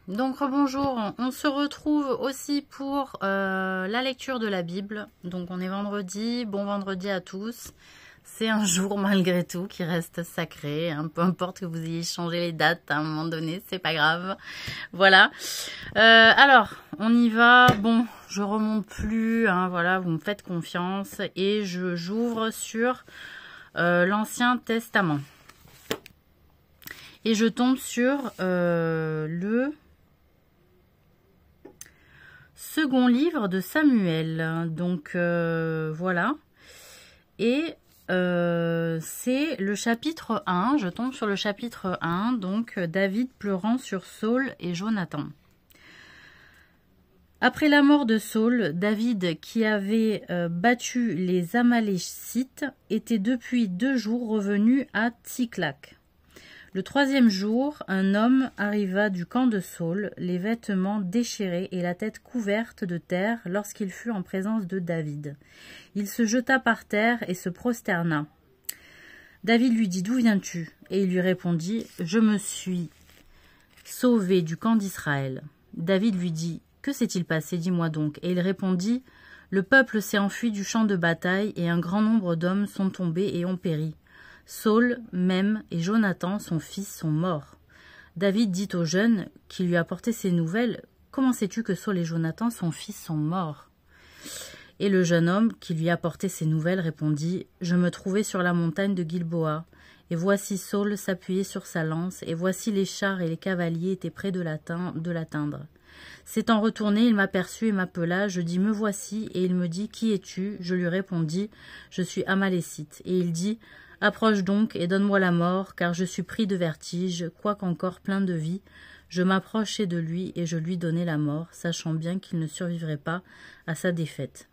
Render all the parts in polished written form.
Donc bonjour, on se retrouve aussi pour la lecture de la Bible. Donc on est vendredi, bon vendredi à tous. C'est un jour malgré tout qui reste sacré, hein, peu importe que vous ayez changé les dates à un moment donné, c'est pas grave. Voilà. Alors, on y va. Bon, je remonte plus, hein, voilà, vous me faites confiance et j'ouvre sur l'Ancien Testament. Et je tombe sur le second livre de Samuel. Donc voilà. Et c'est le chapitre 1. Je tombe sur le chapitre 1. Donc David pleurant sur Saul et Jonathan. Après la mort de Saul, David, qui avait battu les Amalécites, était depuis 2 jours revenu à Tsiklag. Le 3e jour, un homme arriva du camp de Saul, les vêtements déchirés et la tête couverte de terre lorsqu'il fut en présence de David. Il se jeta par terre et se prosterna. David lui dit « D'où viens-tu » Et il lui répondit « Je me suis sauvé du camp d'Israël. » David lui dit « Que s'est-il passé, dis-moi donc » Et il répondit « Le peuple s'est enfui du champ de bataille et un grand nombre d'hommes sont tombés et ont péri. Saul même et Jonathan, son fils, sont morts. » David dit au jeune qui lui apportait ces nouvelles « Comment sais-tu que Saul et Jonathan, son fils, sont morts ?» Et le jeune homme qui lui apportait ces nouvelles répondit « Je me trouvais sur la montagne de Gilboa, et voici Saul s'appuyait sur sa lance, et voici les chars et les cavaliers étaient près de l'atteindre. S'étant retourné, il m'aperçut et m'appela. Je dis « Me voici », et il me dit « Qui es-tu » Je lui répondis « Je suis Amalécite. » Et il dit « Approche donc et donne-moi la mort, car je suis pris de vertige, quoiqu'encore plein de vie. » Je m'approchai de lui et je lui donnai la mort, sachant bien qu'il ne survivrait pas à sa défaite.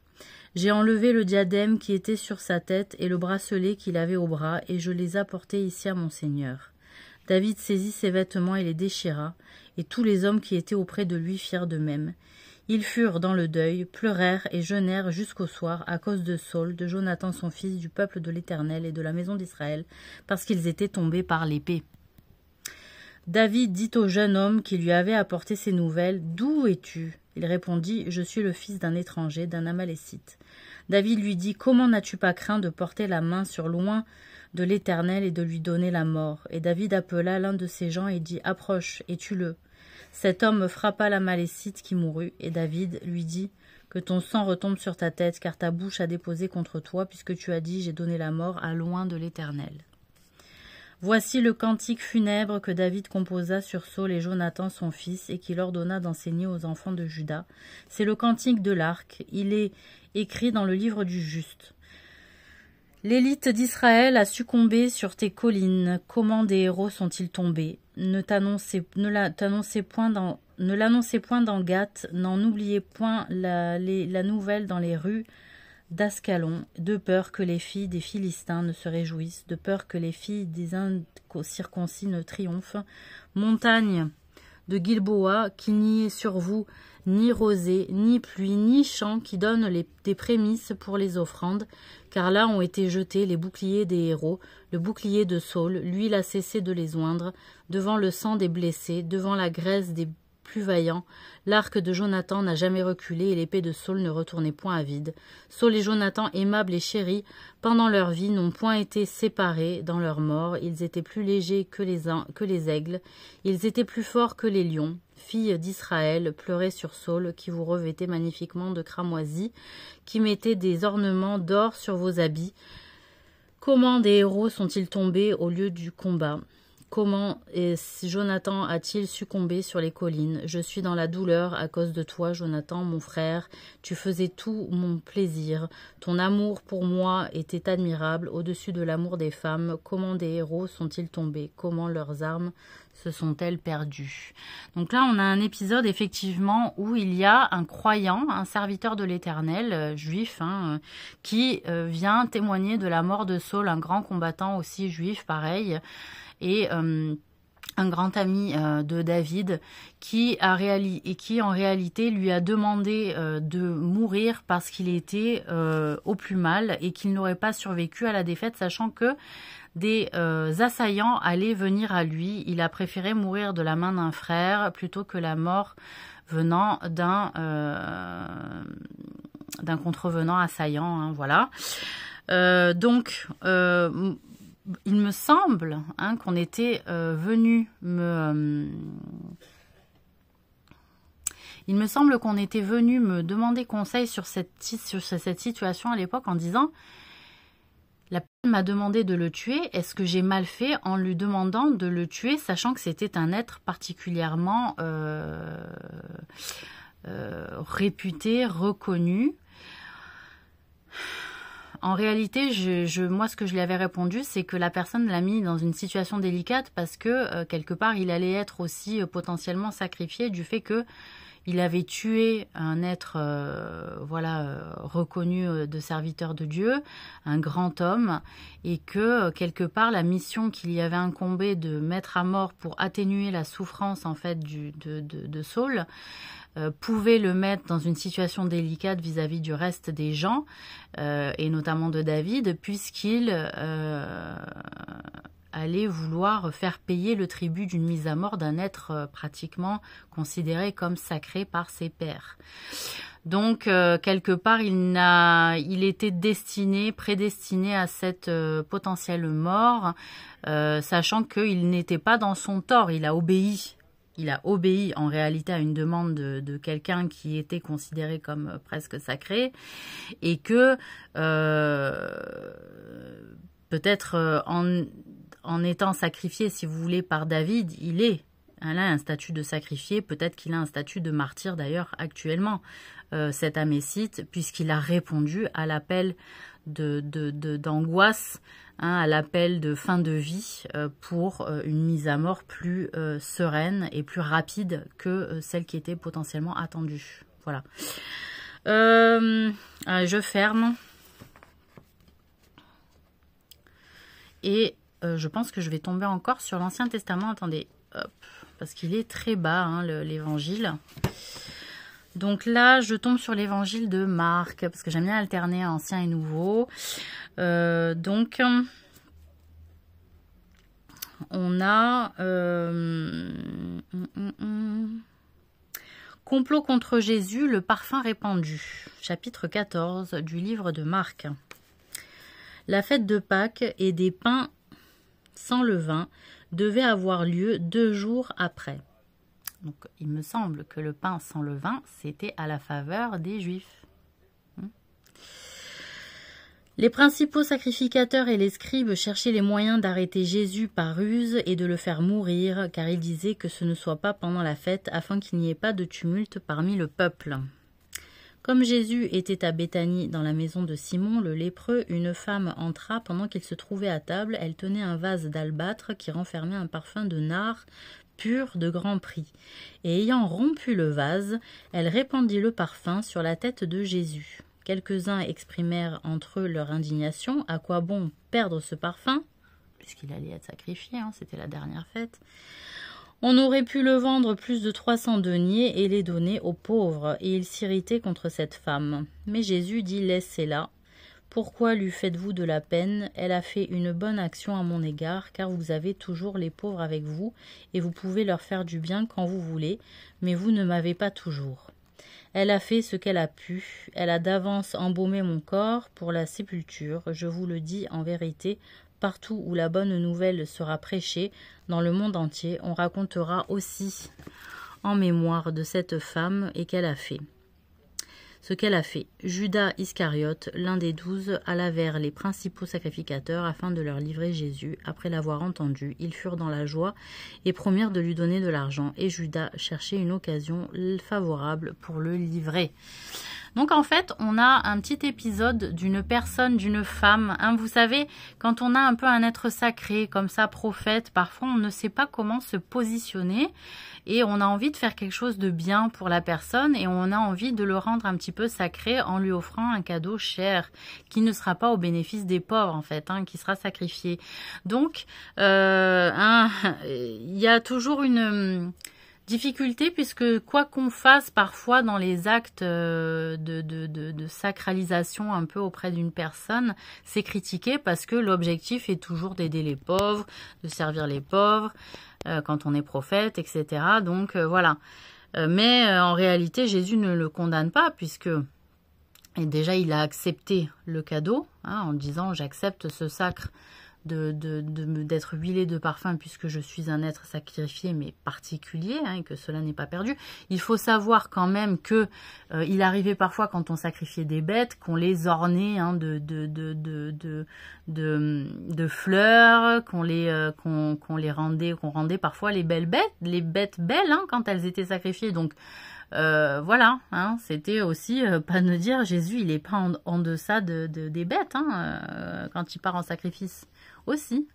J'ai enlevé le diadème qui était sur sa tête et le bracelet qu'il avait au bras, et je les apportai ici à mon seigneur. David saisit ses vêtements et les déchira, et tous les hommes qui étaient auprès de lui firent de même. Ils furent dans le deuil, pleurèrent et jeûnèrent jusqu'au soir à cause de Saul, de Jonathan son fils, du peuple de l'Éternel et de la maison d'Israël, parce qu'ils étaient tombés par l'épée. David dit au jeune homme qui lui avait apporté ces nouvelles, « D'où es-tu » Il répondit, « Je suis le fils d'un étranger, d'un Amalécite. » David lui dit, « Comment n'as-tu pas craint de porter la main sur loin de l'Éternel et de lui donner la mort ?» Et David appela l'un de ses gens et dit, « Approche et tue-le. » Cet homme frappa l'Amalécite qui mourut, et David lui dit, « Que ton sang retombe sur ta tête, car ta bouche a déposé contre toi, puisque tu as dit, j'ai donné la mort à loin de l'Éternel. » Voici le cantique funèbre que David composa sur Saul et Jonathan son fils, et qu'il ordonna d'enseigner aux enfants de Juda. C'est le cantique de l'arc, il est écrit dans le livre du juste. L'élite d'Israël a succombé sur tes collines. Comment des héros sont-ils tombés? Ne l'annoncez point dans Gath, n'en oubliez point la nouvelle dans les rues d'Ascalon, de peur que les filles des Philistins ne se réjouissent, de peur que les filles des incirconcis ne triomphent. Montagne de Gilboa, qu'il n'y ait sur vous ni rosée, ni pluie, ni champ qui donnent des prémices pour les offrandes, car là ont été jetés les boucliers des héros, le bouclier de Saul, l'huile a cessé de les oindre, devant le sang des blessés, devant la graisse des plus vaillants, l'arc de Jonathan n'a jamais reculé et l'épée de Saul ne retournait point à vide. Saul et Jonathan, aimables et chéris, pendant leur vie, n'ont point été séparés dans leur mort. Ils étaient plus légers que les aigles, ils étaient plus forts que les lions. Filles d'Israël, pleurez sur Saul, qui vous revêtait magnifiquement de cramoisie, qui mettait des ornements d'or sur vos habits. Comment des héros sont-ils tombés au lieu du combat? Comment Jonathan a-t-il succombé sur les collines? Je suis dans la douleur à cause de toi, Jonathan, mon frère. Tu faisais tout mon plaisir. Ton amour pour moi était admirable, au-dessus de l'amour des femmes. Comment des héros sont-ils tombés? Comment leurs armes se sont-elles perdues? Donc là, on a un épisode, effectivement, où il y a un croyant, un serviteur de l'Éternel, juif, qui vient témoigner de la mort de Saul, un grand combattant aussi juif, pareil, et un grand ami de David qui en réalité lui a demandé de mourir parce qu'il était au plus mal et qu'il n'aurait pas survécu à la défaite, sachant que des assaillants allaient venir à lui. Il a préféré mourir de la main d'un frère plutôt que la mort venant d'un contrevenant assaillant, hein, voilà. Donc, il me semble qu'on était venu me... il me semble qu'on était venu me demander conseil sur cette situation à l'époque en disant la personne m'a demandé de le tuer, est-ce que j'ai mal fait en lui demandant de le tuer, sachant que c'était un être particulièrement réputé, reconnu. En réalité, moi, ce que je lui avais répondu, c'est que la personne l'a mis dans une situation délicate parce que, quelque part, il allait être aussi potentiellement sacrifié du fait que il avait tué un être reconnu de serviteur de Dieu, un grand homme, et que, quelque part, la mission qu'il y avait incombé de mettre à mort pour atténuer la souffrance en fait de Saul, pouvait le mettre dans une situation délicate vis-à-vis du reste des gens, et notamment de David, puisqu'il allait vouloir faire payer le tribut d'une mise à mort d'un être pratiquement considéré comme sacré par ses pairs. Donc, quelque part, il était prédestiné à cette potentielle mort, sachant qu'il n'était pas dans son tort, il a obéi. Il a obéi en réalité à une demande de quelqu'un qui était considéré comme presque sacré et que peut-être en étant sacrifié, si vous voulez, par David, il a un statut de sacrifié, peut-être qu'il a un statut de martyr d'ailleurs actuellement, cet Amécite, puisqu'il a répondu à l'appel d'angoisse, à l'appel de fin de vie pour une mise à mort plus sereine et plus rapide que celle qui était potentiellement attendue. Voilà. Je ferme. Et je pense que je vais tomber encore sur l'Ancien Testament. Attendez, hop, parce qu'il est très bas, l'évangile. Donc là, je tombe sur l'évangile de Marc, parce que j'aime bien alterner ancien et nouveau. Donc, on a Complot contre Jésus, le parfum répandu, chapitre 14 du livre de Marc. La fête de Pâques et des pains sans levain devait avoir lieu 2 jours après. Donc, il me semble que le pain sans levain, c'était à la faveur des Juifs. Les principaux sacrificateurs et les scribes cherchaient les moyens d'arrêter Jésus par ruse et de le faire mourir, car ils disaient que ce ne soit pas pendant la fête, afin qu'il n'y ait pas de tumulte parmi le peuple. Comme Jésus était à Béthanie, dans la maison de Simon le lépreux, une femme entra pendant qu'il se trouvait à table. Elle tenait un vase d'albâtre qui renfermait un parfum de nard pur de grand prix. Et ayant rompu le vase, elle répandit le parfum sur la tête de Jésus. Quelques-uns exprimèrent entre eux leur indignation. À quoi bon perdre ce parfum, puisqu'il allait être sacrifié, c'était la dernière fête. On aurait pu le vendre plus de 300 deniers et les donner aux pauvres, et ils s'irritaient contre cette femme. Mais Jésus dit, laissez-la. Pourquoi lui faites-vous de la peine? Elle a fait une bonne action à mon égard, car vous avez toujours les pauvres avec vous, et vous pouvez leur faire du bien quand vous voulez, mais vous ne m'avez pas toujours. Elle a fait ce qu'elle a pu, elle a d'avance embaumé mon corps pour la sépulture, je vous le dis en vérité, partout où la bonne nouvelle sera prêchée, dans le monde entier, on racontera aussi en mémoire de cette femme et qu'elle a fait. Ce qu'elle a fait. Judas Iscariote, l'un des 12, alla vers les principaux sacrificateurs afin de leur livrer Jésus. Après l'avoir entendu, ils furent dans la joie et promirent de lui donner de l'argent. Et Judas cherchait une occasion favorable pour le livrer. Donc en fait, on a un petit épisode d'une personne, d'une femme. Vous savez, quand on a un peu un être sacré, comme ça, prophète, parfois on ne sait pas comment se positionner et on a envie de faire quelque chose de bien pour la personne et on a envie de le rendre un petit peu sacré en lui offrant un cadeau cher qui ne sera pas au bénéfice des pauvres en fait, qui sera sacrifié. Donc, il y a toujours Difficulté puisque quoi qu'on fasse parfois dans les actes de sacralisation un peu auprès d'une personne, c'est critiqué parce que l'objectif est toujours d'aider les pauvres, de servir les pauvres quand on est prophète, etc. Donc voilà. Mais en réalité, Jésus ne le condamne pas puisque et déjà il a accepté le cadeau en disant j'accepte ce sacre d'être huilé de parfum puisque je suis un être sacrifié mais particulier et que cela n'est pas perdu. Il faut savoir quand même que il arrivait parfois quand on sacrifiait des bêtes qu'on les ornait de fleurs, qu'on rendait parfois les bêtes belles quand elles étaient sacrifiées. Donc voilà, c'était aussi pas de dire Jésus il est pas en deçà des bêtes quand il part en sacrifice aussi.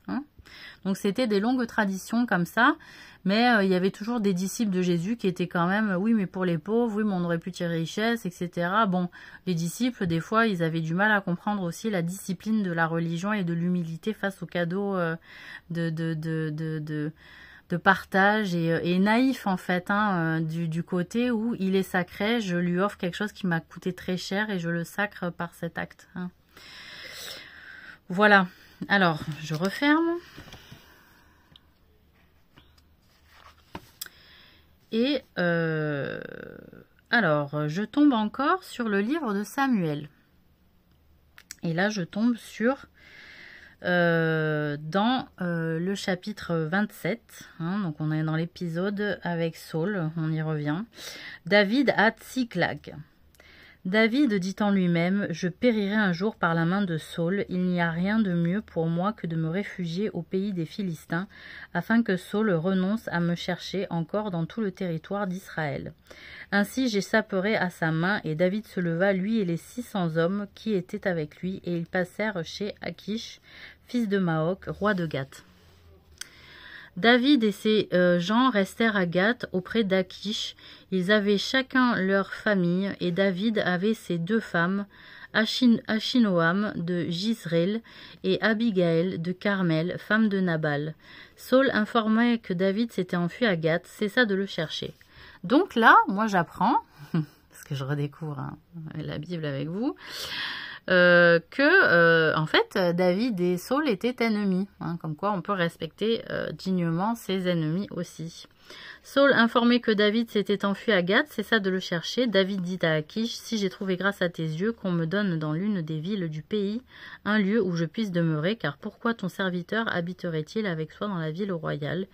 Donc c'était des longues traditions comme ça, mais il y avait toujours des disciples de Jésus qui étaient quand même, oui mais pour les pauvres, oui mais on aurait pu tirer richesse, etc. Bon, les disciples des fois ils avaient du mal à comprendre aussi la discipline de la religion et de l'humilité face aux cadeaux de partage et naïf en fait, du côté où il est sacré, je lui offre quelque chose qui m'a coûté très cher et je le sacre par cet acte. Voilà, alors je referme. Et alors je tombe encore sur le livre de Samuel. Et là je tombe sur... dans le chapitre 27, donc on est dans l'épisode avec Saul, on y revient. David à Tsiklag. David dit en lui-même, je périrai un jour par la main de Saul, il n'y a rien de mieux pour moi que de me réfugier au pays des Philistins, afin que Saul renonce à me chercher encore dans tout le territoire d'Israël. Ainsi j'échapperai à sa main, et David se leva, lui et les 600 hommes qui étaient avec lui, et ils passèrent chez Akish, fils de Maok, roi de Gath. David et ses gens restèrent à Gath auprès d'Akish. Ils avaient chacun leur famille, et David avait ses 2 femmes, Achinoam de Jizreel et Abigaël de Carmel, femme de Nabal. Saul informait que David s'était enfui à Gath, cessa de le chercher. Donc là, moi j'apprends, parce que je redécouvre la Bible avec vous, que en fait David et Saul étaient ennemis, comme quoi on peut respecter dignement ses ennemis aussi. Saul informé que David s'était enfui à Gath, cessa de le chercher. David dit à Akish, si j'ai trouvé grâce à tes yeux qu'on me donne dans l'une des villes du pays un lieu où je puisse demeurer, car pourquoi ton serviteur habiterait-il avec soi dans la ville royale?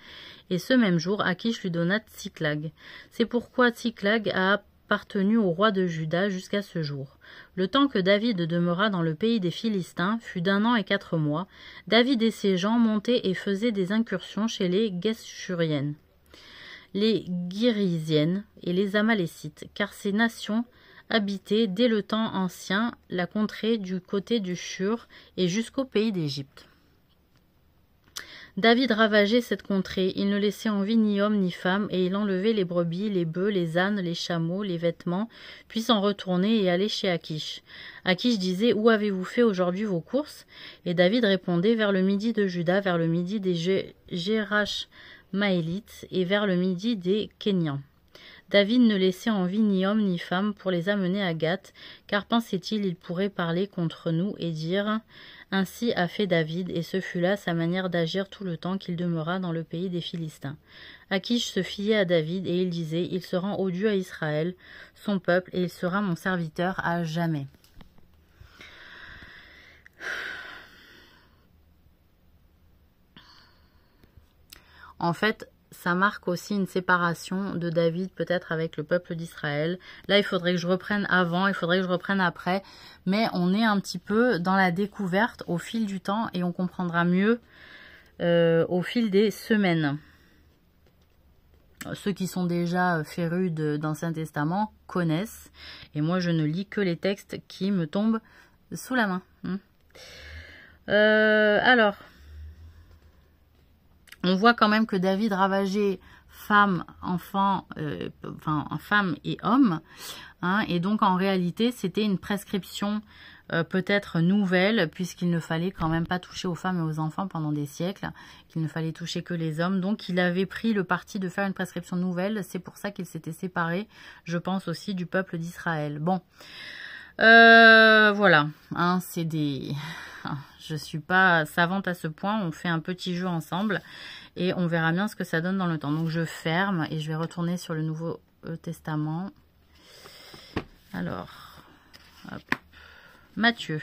Et ce même jour, Akish lui donna Tsiklag. C'est pourquoi Tsiklag a appartenu au roi de Juda jusqu'à ce jour. Le temps que David demeura dans le pays des Philistins fut d'1 an et 4 mois. David et ses gens montaient et faisaient des incursions chez les Geshuriennes, les Girisiennes et les Amalécites, car ces nations habitaient dès le temps ancien la contrée du côté du Shur et jusqu'au pays d'Égypte. David ravageait cette contrée, il ne laissait en vie ni homme ni femme, et il enlevait les brebis, les bœufs, les ânes, les chameaux, les vêtements, puis s'en retournait et allait chez Akish. Akish disait, où avez-vous fait aujourd'hui vos courses? Et David répondait, vers le midi de Juda, vers le midi des Gérachmaélites, et vers le midi des Kénians. David ne laissait en vie ni homme ni femme pour les amener à Gath, car pensait-il, il pourrait parler contre nous et dire... Ainsi a fait David, et ce fut là sa manière d'agir tout le temps qu'il demeura dans le pays des Philistins. Akish se fiait à David, et il disait, il se rend odieux à Israël, son peuple, et il sera mon serviteur à jamais. En fait, ça marque aussi une séparation de David peut-être avec le peuple d'Israël. Là, il faudrait que je reprenne avant, il faudrait que je reprenne après. Mais on est un petit peu dans la découverte au fil du temps et on comprendra mieux au fil des semaines. Ceux qui sont déjà férus d'Ancien Testament connaissent. Et moi, je ne lis que les textes qui me tombent sous la main. Alors... On voit quand même que David ravageait femme, enfant, femme et homme. Hein, et donc en réalité, c'était une prescription peut-être nouvelle, puisqu'il ne fallait quand même pas toucher aux femmes et aux enfants pendant des siècles, qu'il ne fallait toucher que les hommes. Donc il avait pris le parti de faire une prescription nouvelle. C'est pour ça qu'il s'était séparé, je pense aussi, du peuple d'Israël. Bon, voilà, hein, c'est des... Je suis pas savante à ce point, on fait un petit jeu ensemble et on verra bien ce que ça donne dans le temps. Donc je ferme et je vais retourner sur le Nouveau Testament. Alors, hop. Matthieu.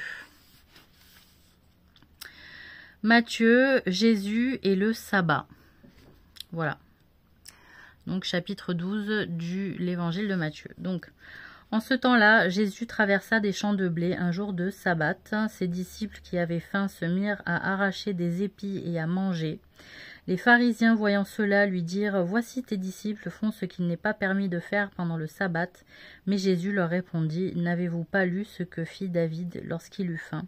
Matthieu, Jésus et le sabbat. Voilà. Donc chapitre 12 de l'évangile de Matthieu. Donc, en ce temps-là, Jésus traversa des champs de blé un jour de sabbat. Ses disciples qui avaient faim se mirent à arracher des épis et à manger. Les pharisiens, voyant cela, lui dirent « Voici tes disciples font ce qu'il n'est pas permis de faire pendant le sabbat. » Mais Jésus leur répondit « N'avez-vous pas lu ce que fit David lorsqu'il eut faim?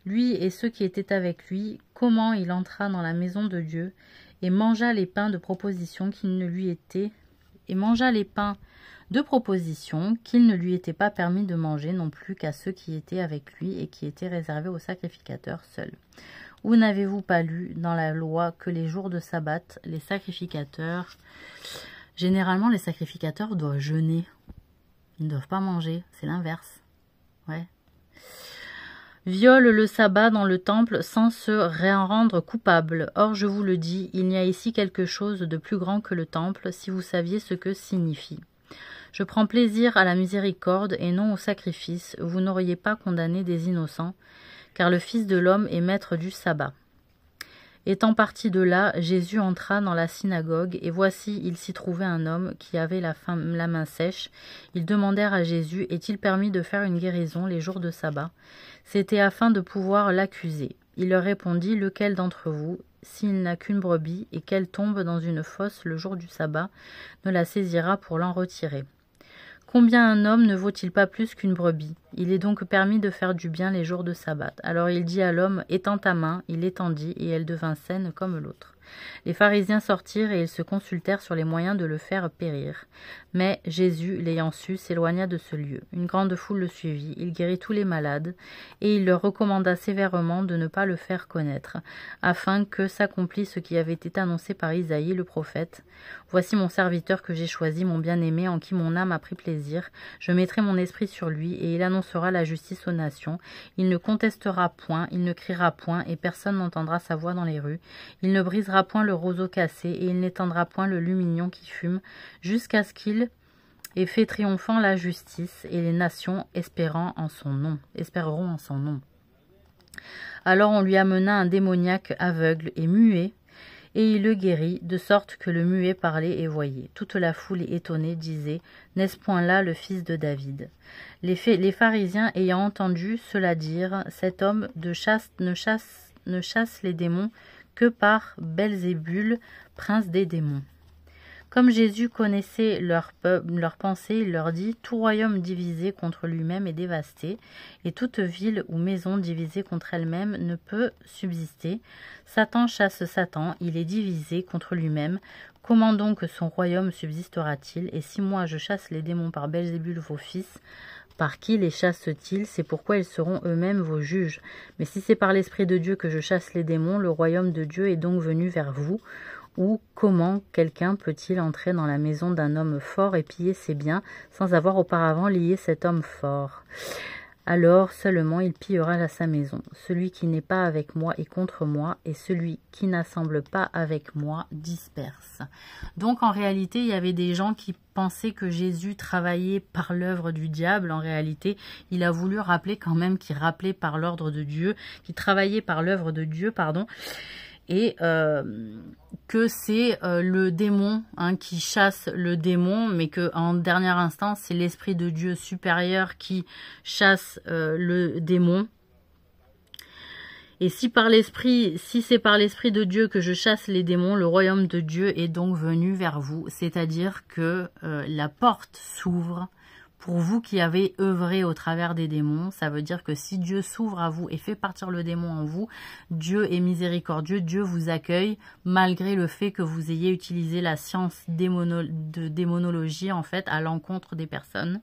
Lui et ceux qui étaient avec lui, comment il entra dans la maison de Dieu et mangea les pains de proposition qu'il ne lui était pas permis de manger non plus qu'à ceux qui étaient avec lui et qui étaient réservés aux sacrificateurs seuls. Ou n'avez-vous pas lu dans la loi que les jours de sabbat, les sacrificateurs, généralement les sacrificateurs doivent jeûner, ils ne doivent pas manger, c'est l'inverse, ouais. Violent le sabbat dans le temple sans se rendre coupable. Or, je vous le dis, il y a ici quelque chose de plus grand que le temple, si vous saviez ce que signifie. Je prends plaisir à la miséricorde et non au sacrifice. Vous n'auriez pas condamné des innocents, car le Fils de l'homme est maître du sabbat. Étant parti de là, Jésus entra dans la synagogue, et voici, il s'y trouvait un homme qui avait la main sèche. Ils demandèrent à Jésus, est-il permis de faire une guérison les jours de sabbat? C'était afin de pouvoir l'accuser. Il leur répondit, lequel d'entre vous, s'il n'a qu'une brebis et qu'elle tombe dans une fosse le jour du sabbat, ne la saisira pour l'en retirer? Combien un homme ne vaut-il pas plus qu'une brebis? Il est donc permis de faire du bien les jours de sabbat. Alors il dit à l'homme, étends ta main, il l'étendit, et elle devint saine comme l'autre. Les pharisiens sortirent et ils se consultèrent sur les moyens de le faire périr. Mais Jésus, l'ayant su, s'éloigna de ce lieu. Une grande foule le suivit, il guérit tous les malades, et il leur recommanda sévèrement de ne pas le faire connaître, afin que s'accomplisse ce qui avait été annoncé par Isaïe le prophète. Voici mon serviteur que j'ai choisi, mon bien-aimé, en qui mon âme a pris plaisir. Je mettrai mon esprit sur lui, et il annoncera la justice aux nations. Il ne contestera point, il ne criera point, et personne n'entendra sa voix dans les rues. Il ne brisera point le roseau cassé, et il n'éteindra point le lumignon qui fume, jusqu'à ce qu'il ait fait triomphant la justice, et les nations espéreront en son nom. Alors on lui amena un démoniaque aveugle et muet, et il le guérit, de sorte que le muet parlait et voyait. Toute la foule étonnée disait, n'est-ce point là le fils de David? Les pharisiens ayant entendu cela dire, cet homme ne chasse les démons que par Belzébul, prince des démons. Comme Jésus connaissait leurs pensées, il leur dit, tout royaume divisé contre lui-même est dévasté, et toute ville ou maison divisée contre elle-même ne peut subsister. Satan chasse Satan, il est divisé contre lui-même. Comment donc son royaume subsistera-t-il? Et si moi je chasse les démons par Belzébul vos fils, par qui les chassent-ils? C'est pourquoi ils seront eux-mêmes vos juges. Mais si c'est par l'Esprit de Dieu que je chasse les démons, le royaume de Dieu est donc venu vers vous. Ou comment quelqu'un peut-il entrer dans la maison d'un homme fort et piller ses biens sans avoir auparavant lié cet homme fort? Alors seulement il pillera sa maison. Celui qui n'est pas avec moi est contre moi, et celui qui n'assemble pas avec moi disperse. Donc en réalité, il y avait des gens qui pensaient que Jésus travaillait par l'œuvre du diable. En réalité, il a voulu rappeler quand même qu'il rappelait par l'ordre de Dieu, qu'il travaillait par l'œuvre de Dieu, pardon. Et que c'est le démon qui chasse le démon, mais que en dernière instance, c'est l'Esprit de Dieu supérieur qui chasse le démon. Et si c'est par l'Esprit de Dieu que je chasse les démons, le royaume de Dieu est donc venu vers vous. C'est-à-dire que la porte s'ouvre pour vous qui avez œuvré au travers des démons. Ça veut dire que si Dieu s'ouvre à vous et fait partir le démon en vous, Dieu est miséricordieux, Dieu vous accueille, malgré le fait que vous ayez utilisé la science de démonologie, en fait, à l'encontre des personnes.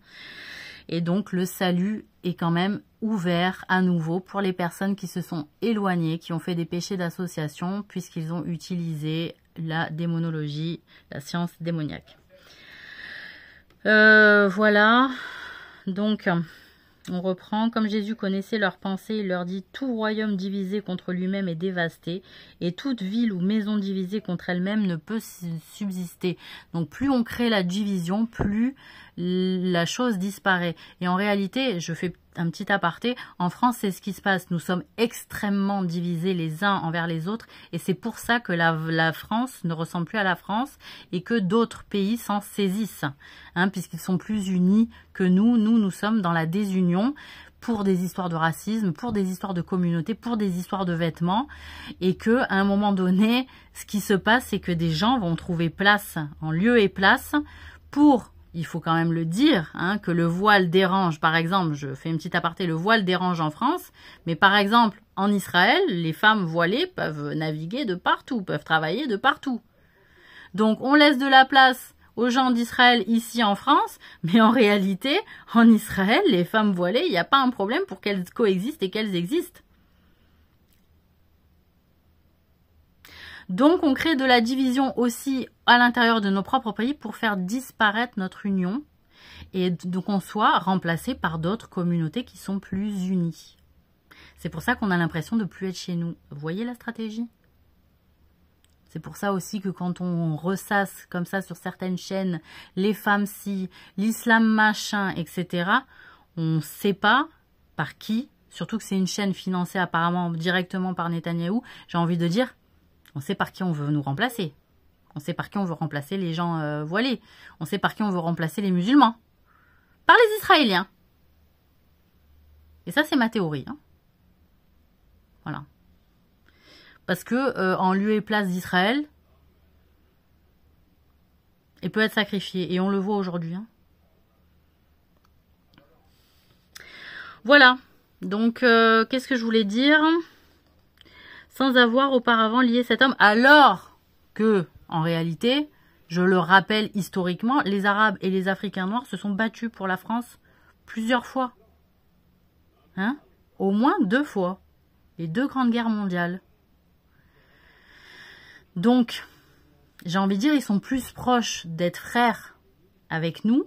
Et donc, le salut est quand même ouvert à nouveau pour les personnes qui se sont éloignées, qui ont fait des péchés d'association, puisqu'ils ont utilisé la démonologie, la science démoniaque. Voilà. Donc, on reprend. Comme Jésus connaissait leurs pensées, il leur dit « Tout royaume divisé contre lui-même est dévasté, et toute ville ou maison divisée contre elle-même ne peut subsister. » Donc, plus on crée la division, plus la chose disparaît. Et en réalité, je fais un petit aparté, en France, c'est ce qui se passe. Nous sommes extrêmement divisés les uns envers les autres, et c'est pour ça que la France ne ressemble plus à la France, et que d'autres pays s'en saisissent, hein, puisqu'ils sont plus unis que nous. Nous sommes dans la désunion, pour des histoires de racisme, pour des histoires de communauté, pour des histoires de vêtements, et que à un moment donné, ce qui se passe, c'est que des gens vont trouver place, en lieu et place, pour... Il faut quand même le dire, hein, que le voile dérange, par exemple, je fais une petite aparté, le voile dérange en France, mais par exemple, en Israël, les femmes voilées peuvent naviguer de partout, peuvent travailler de partout. Donc, on laisse de la place aux gens d'Israël ici en France, mais en réalité, en Israël, les femmes voilées, il n'y a pas un problème pour qu'elles coexistent et qu'elles existent. Donc, on crée de la division aussi à l'intérieur de nos propres pays pour faire disparaître notre union et donc on soit remplacé par d'autres communautés qui sont plus unies. C'est pour ça qu'on a l'impression de plus être chez nous. Vous voyez la stratégie? C'est pour ça aussi que quand on ressasse comme ça sur certaines chaînes, les femmes si, l'islam machin, etc., on ne sait pas par qui, surtout que c'est une chaîne financée apparemment directement par Netanyahou, j'ai envie de dire, on sait par qui on veut nous remplacer. On sait par qui on veut remplacer les gens voilés. On sait par qui on veut remplacer les musulmans. Par les Israéliens. Et ça, c'est ma théorie. Hein. Voilà. Parce que en lieu et place d'Israël, il peut être sacrifié. Et on le voit aujourd'hui. Hein. Voilà. Donc, qu'est-ce que je voulais dire ? Sans avoir auparavant lié cet homme, alors que, en réalité, je le rappelle historiquement, les Arabes et les Africains noirs se sont battus pour la France plusieurs fois. Hein? Au moins 2 fois. Les 2 grandes guerres mondiales. Donc, j'ai envie de dire, ils sont plus proches d'être frères avec nous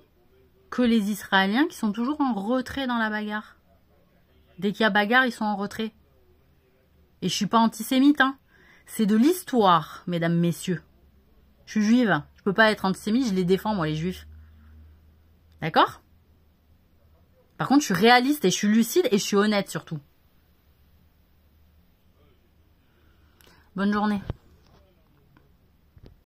que les Israéliens qui sont toujours en retrait dans la bagarre. Dès qu'il y a bagarre, ils sont en retrait. Et je suis pas antisémite, hein. C'est de l'histoire, mesdames, messieurs. Je suis juive. Je peux pas être antisémite, je les défends, moi, les juifs. D'accord? Par contre, je suis réaliste et je suis lucide et je suis honnête, surtout. Bonne journée.